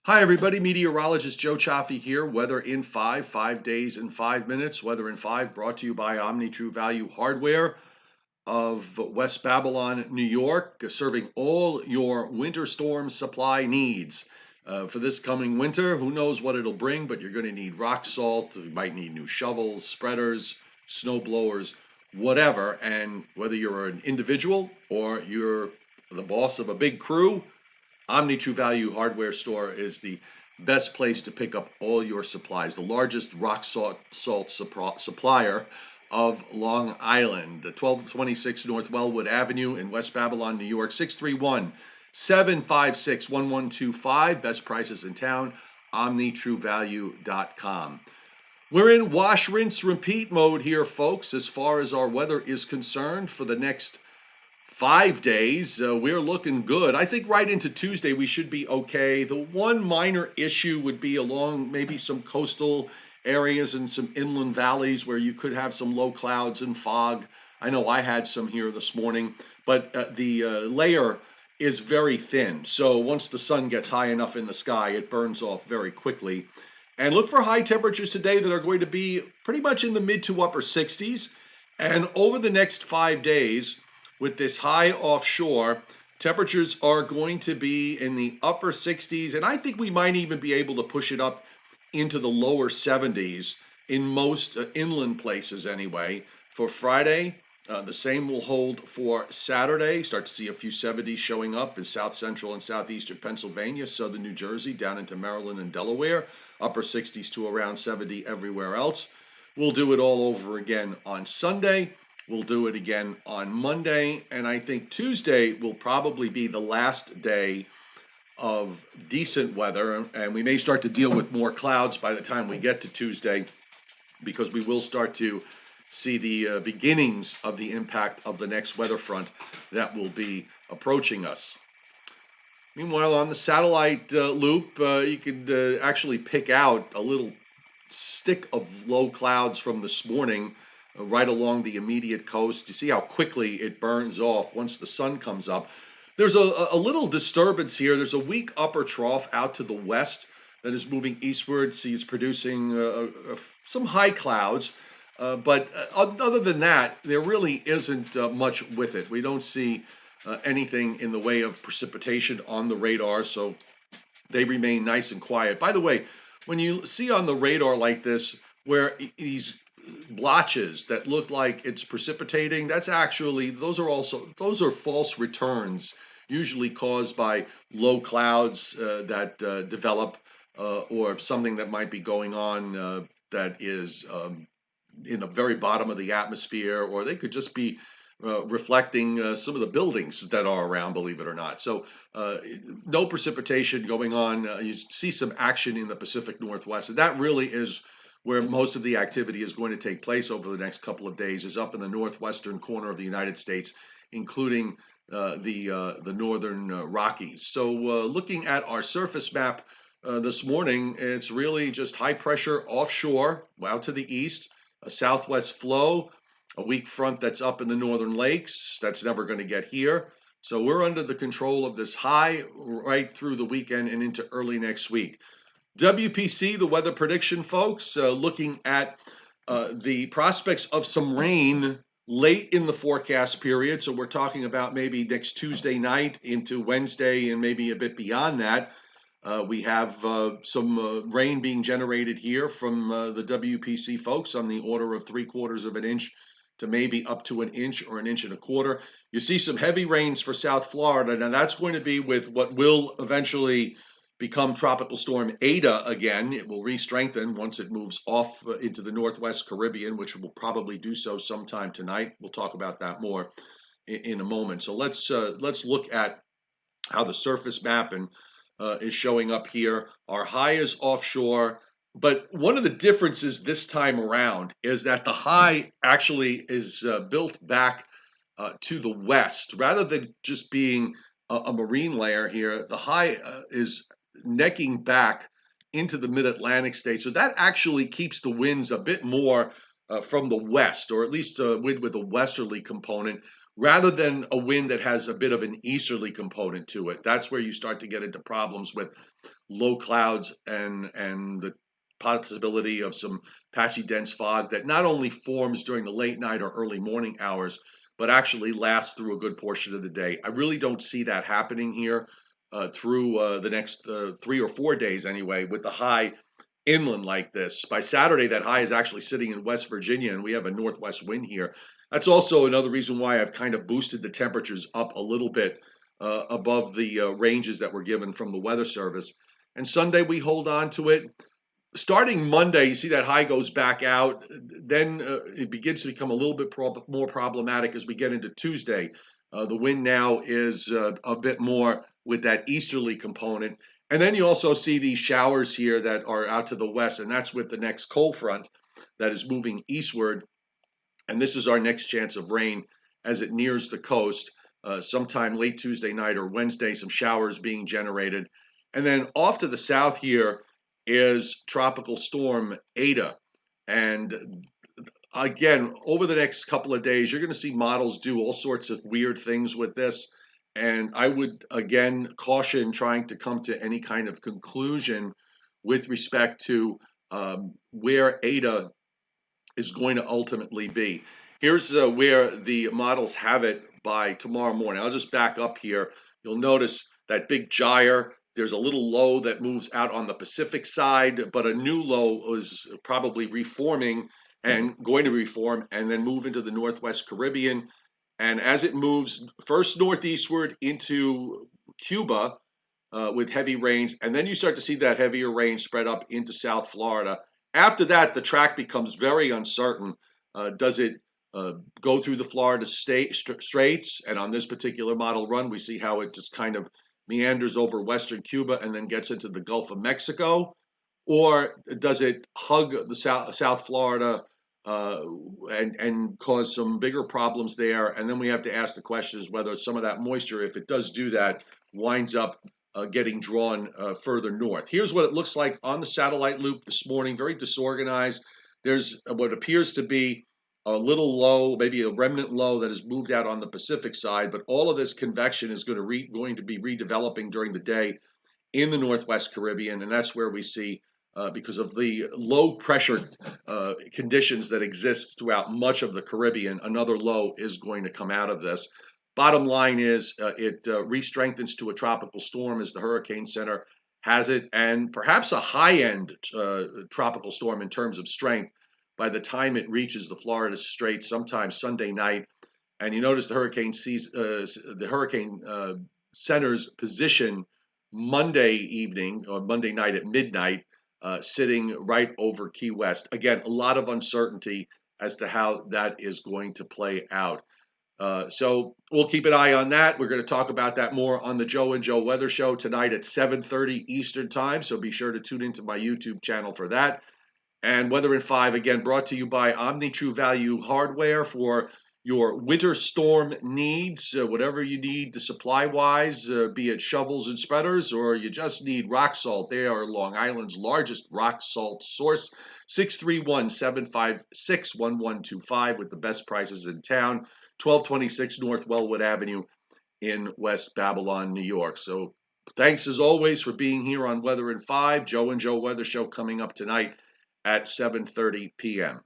Hi, everybody. Meteorologist Joe Cioffi here. Weather in 5 days in 5 minutes. Weather in 5 brought to you by Omni True Value Hardware of West Babylon, New York, serving all your winter storm supply needs. For this coming winter, who knows what it'll bring, but you're going to need rock salt. You might need new shovels, spreaders, snow blowers, whatever. And whether you're an individual or you're the boss of a big crew, Omni True Value Hardware Store is the best place to pick up all your supplies. The largest rock salt supplier of Long Island, the 1226 North Wellwood Avenue in West Babylon, New York, 631 756 1125. Best prices in town, omnitruevalue.com. We're in wash, rinse, repeat mode here, folks, as far as our weather is concerned for the next 5 days. We're looking good. I think right into Tuesday we should be okay. The one minor issue would be along maybe some coastal areas and some inland valleys where you could have some low clouds and fog. I know I had some here this morning, but the layer is very thin. So once the sun gets high enough in the sky, it burns off very quickly. And look for high temperatures today that are going to be pretty much in the mid to upper 60s. And over the next 5 days, with this high offshore, temperatures are going to be in the upper 60s, and I think we might even be able to push it up into the lower 70s in most inland places anyway. For Friday, the same will hold for Saturday. Start to see a few 70s showing up in south central and southeastern Pennsylvania, southern New Jersey, down into Maryland and Delaware. Upper 60s to around 70 everywhere else. We'll do it all over again on Sunday. We'll do it again on Monday. And I think Tuesday will probably be the last day of decent weather. And we may start to deal with more clouds by the time we get to Tuesday, because we will start to see the beginnings of the impact of the next weather front that will be approaching us. Meanwhile, on the satellite loop, you could actually pick out a little stick of low clouds from this morning right along the immediate coast. You see how quickly it burns off once the sun comes up. There's a little disturbance here. There's a weak upper trough out to the west that is moving eastward. See, it's producing some high clouds. But other than that, there really isn't much with it. We don't see anything in the way of precipitation on the radar, so they remain nice and quiet. By the way, when you see on the radar like this, where these blotches that look like it's precipitating, those are false returns, usually caused by low clouds that develop or something that might be going on that is in the very bottom of the atmosphere, or they could just be reflecting some of the buildings that are around, believe it or not. So no precipitation going on. You see some action in the Pacific Northwest, and that really is where most of the activity is going to take place over the next couple of days, is up in the northwestern corner of the United States, including the northern Rockies. So looking at our surface map this morning, it's really just high pressure offshore, out to the east, a southwest flow, a weak front that's up in the northern lakes. That's never going to get here. So we're under the control of this high right through the weekend and into early next week. WPC, the weather prediction, folks, looking at the prospects of some rain late in the forecast period. So we're talking about maybe next Tuesday night into Wednesday and maybe a bit beyond that. We have some rain being generated here from the WPC folks on the order of 3/4 of an inch to maybe up to an inch or an inch and a quarter. You see some heavy rains for South Florida. Now that's going to be with what will eventually become Tropical Storm Eta again. It will re-strengthen once it moves off into the Northwest Caribbean, which will probably do so sometime tonight. We'll talk about that more in a moment. So let's look at how the surface map is showing up here. Our high is offshore, but one of the differences this time around is that the high actually is built back to the west rather than just being a marine layer here. The high is necking back into the mid-Atlantic states. So that actually keeps the winds a bit more from the west, or at least wind with a westerly component, rather than a wind that has a bit of an easterly component to it. That's where you start to get into problems with low clouds and the possibility of some patchy dense fog that not only forms during the late night or early morning hours, but actually lasts through a good portion of the day. I really don't see that happening here through the next 3 or 4 days anyway, with the high inland like this. By Saturday, that high is actually sitting in West Virginia, and we have a northwest wind here. That's also another reason why I've kind of boosted the temperatures up a little bit above the ranges that were given from the Weather Service. And Sunday, we hold on to it. Starting Monday, you see that high goes back out. Then it begins to become a little bit more problematic as we get into Tuesday. The wind now is a bit more with that easterly component. And then you also see these showers here that are out to the west, and that's with the next cold front that is moving eastward. And this is our next chance of rain as it nears the coast. Sometime late Tuesday night or Wednesday, some showers being generated. And then off to the south here is Tropical Storm Eta. And again, over the next couple of days, you're going to see models do all sorts of weird things with this. And I would, again, caution trying to come to any kind of conclusion with respect to where Eta is going to ultimately be. Here's where the models have it by tomorrow morning. I'll just back up here. You'll notice that big gyre. There's a little low that moves out on the Pacific side, but a new low is probably reforming and going to reform and then move into the Northwest Caribbean. And as it moves first northeastward into Cuba with heavy rains, and then you start to see that heavier rain spread up into South Florida. After that, the track becomes very uncertain. Does it go through the Florida Straits? And on this particular model run, we see how it just kind of meanders over western Cuba and then gets into the Gulf of Mexico? Or does it hug the South Florida and cause some bigger problems there? And then we have to ask the question is whether some of that moisture, if it does do that, winds up getting drawn further north. Here's what it looks like on the satellite loop this morning, very disorganized. There's what appears to be a little low, maybe a remnant low that has moved out on the Pacific side, but all of this convection is going to be redeveloping during the day in the Northwest Caribbean, and that's where we see, because of the low pressure conditions that exist throughout much of the Caribbean, another low is going to come out of this. Bottom line is it re-strengthens to a tropical storm as the Hurricane Center has it, and perhaps a high-end tropical storm in terms of strength by the time it reaches the Florida Straits sometime Sunday night. And you notice the Hurricane Center's position Monday evening or Monday night at midnight, sitting right over Key West. Again, a lot of uncertainty as to how that is going to play out. So we'll keep an eye on that. We're going to talk about that more on the Joe and Joe Weather Show tonight at 7:30 Eastern Time. So be sure to tune into my YouTube channel for that. And Weather in 5, again, brought to you by Omni True Value Hardware for your winter storm needs, whatever you need supply-wise, be it shovels and spreaders, or you just need rock salt. They are Long Island's largest rock salt source, 631-756-1125 with the best prices in town, 1226 North Wellwood Avenue in West Babylon, New York. So thanks as always for being here on Weather in 5. Joe and Joe Weather Show coming up tonight at 7:30 p.m.